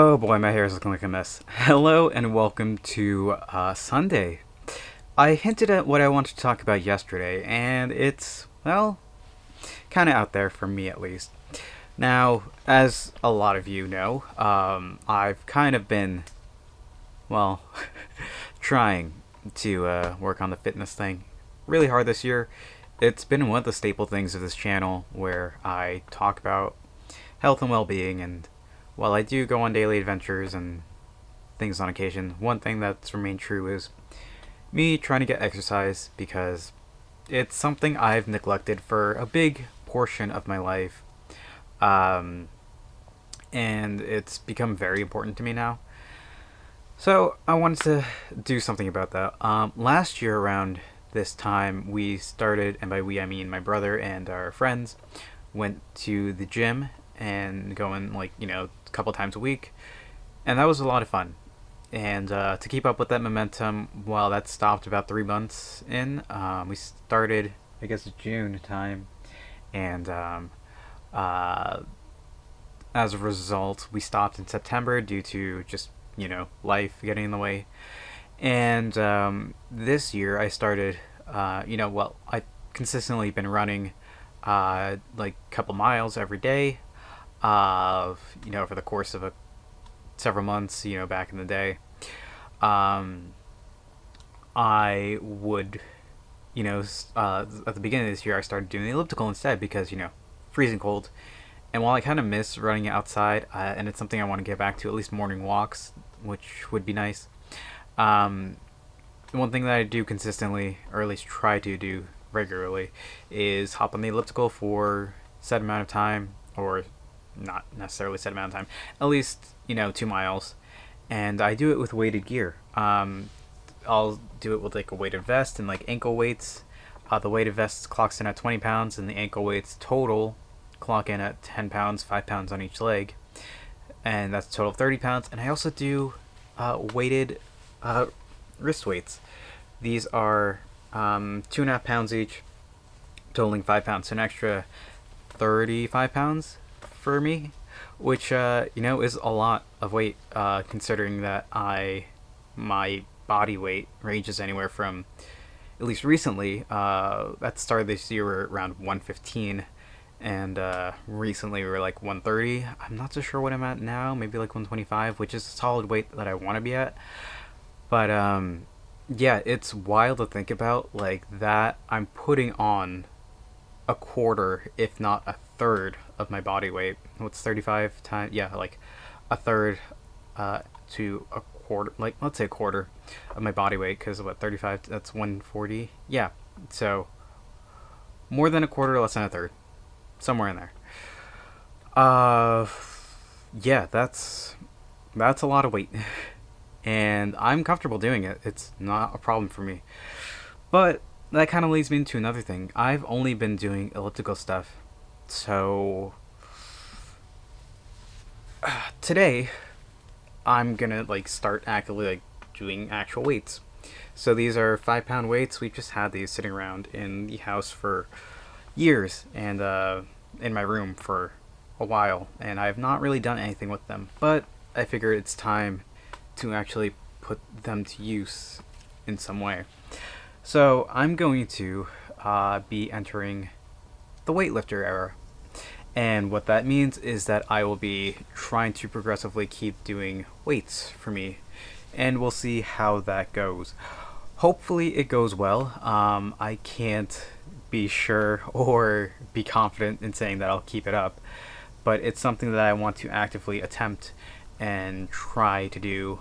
Oh boy, my hair is looking like a mess. Hello and welcome to Sunday. I hinted at what I wanted to talk about yesterday, and it's, well, kind of out there for me at least. Now, as a lot of you know, I've kind of been, well, trying to work on the fitness thing really hard this year. It's been one of the staple things of this channel where I talk about health and well being, and while I do go on daily adventures and things on occasion, one thing that's remained true is me trying to get exercise because it's something I've neglected for a big portion of my life. Um, and it's become very important to me now. So I wanted to do something about that. Last year around this time, we started, and by we I mean my brother and our friends, went to the gym and going a couple times a week, and that was a lot of fun. And to keep up with that momentum, well, that stopped about 3 months in. We started, I guess, June time, and uh, as a result, we stopped in September due to just life getting in the way. And this year, I started. I've consistently been running, like a couple miles every day, for the course of several months. Back in the day, um, I would, at the beginning of this year, I started doing the elliptical instead because freezing cold. And while I kind of miss running outside, and it's something I want to get back to, at least morning walks, which would be nice. Um, One thing that I do consistently, or at least try to do regularly, is hop on the elliptical for a set amount of time, or not necessarily set amount of time, at least 2 miles, and I do it with weighted gear. I'll do it with like a weighted vest and like ankle weights. The weighted vest clocks in at 20 pounds, and the ankle weights total clock in at 10 pounds, 5 pounds on each leg, and that's a total of 30 pounds. And I also do weighted wrist weights. These are 2.5 pounds each, totaling 5 pounds, so an extra 35 pounds for me, which is a lot of weight, considering that my body weight ranges anywhere from, at least recently, at the start of this year we were around 115, and recently we were like 130. I'm not so sure what I'm at now, maybe like 125, which is a solid weight that I want to be at. But yeah, it's wild to think about, like, that I'm putting on a quarter, if not a third, of my body weight. What's 35 times? Yeah, like a third to a quarter, like let's say a quarter of my body weight, because what, 35? That's 140. Yeah, so more than a quarter, less than a third, somewhere in there. Uh, yeah, that's a lot of weight, and I'm comfortable doing it. It's not a problem for me. But that kind of leads me into another thing. I've only been doing elliptical stuff. So today I'm gonna like start actively like doing actual weights. So these are 5 pound weights. We've just had these sitting around in the house for years, and in my room for a while, and I have not really done anything with them. But I figured it's time to actually put them to use in some way. So I'm going to be entering the Weightlifter Era. And what that means is that I will be trying to progressively keep doing weights for me. And we'll see how that goes. Hopefully it goes well. I can't be sure or be confident in saying that I'll keep it up. But it's something that I want to actively attempt and try to do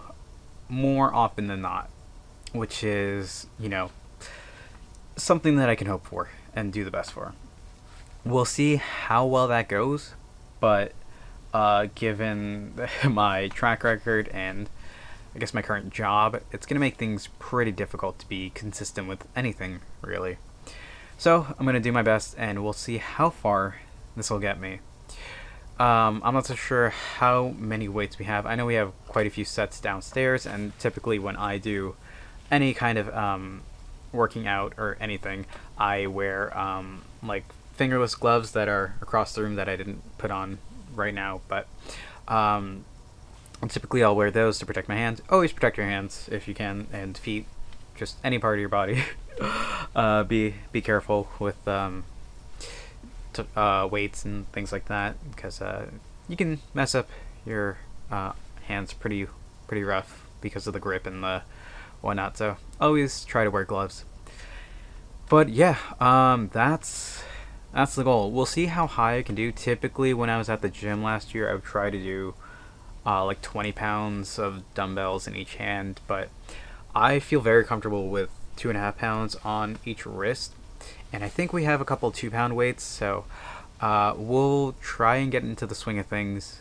more often than not. Which is, something that I can hope for and do the best for. We'll see how well that goes, but given my track record and I guess my current job, it's going to make things pretty difficult to be consistent with anything, really. So I'm going to do my best, and we'll see how far this will get me. I'm not so sure how many weights we have. I know we have quite a few sets downstairs, and typically when I do any kind of working out or anything, I wear like fingerless gloves that are across the room that I didn't put on right now. But And typically, I'll wear those to protect my hands. Always protect your hands if you can, and feet, just any part of your body. Be careful with weights and things like that, because you can mess up your hands pretty rough because of the grip and the whatnot. So always try to wear gloves. But yeah, that's the goal. We'll see how high I can do. Typically, when I was at the gym last year, I would try to do like 20 pounds of dumbbells in each hand, but I feel very comfortable with 2.5 pounds on each wrist, and I think we have a couple 2 pound weights, so we'll try and get into the swing of things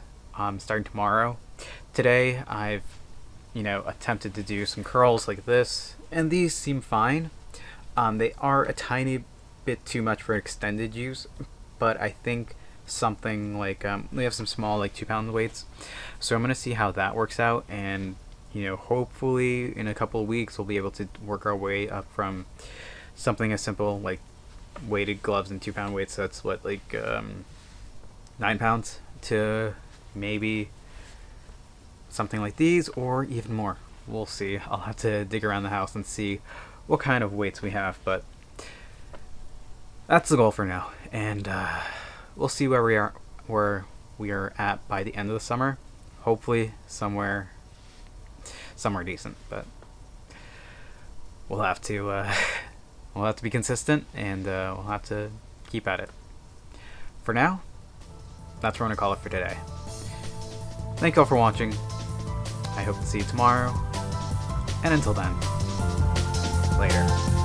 starting tomorrow. Today, I've attempted to do some curls like this, and these seem fine. They are a tiny bit too much for extended use, but I think something like we have some small like 2 pound weights, so I'm gonna see how that works out, and hopefully in a couple of weeks we'll be able to work our way up from something as simple like weighted gloves and 2 pound weights. So that's what, like 9 pounds, to maybe something like these or even more. We'll see. I'll have to dig around the house and see what kind of weights we have, but that's the goal for now, and we'll see where we are at by the end of the summer. Hopefully somewhere decent, but we'll have to be consistent, and we'll have to keep at it. For now, that's what I'm gonna call it for today. Thank you all for watching. I hope to see you tomorrow, and until then, later.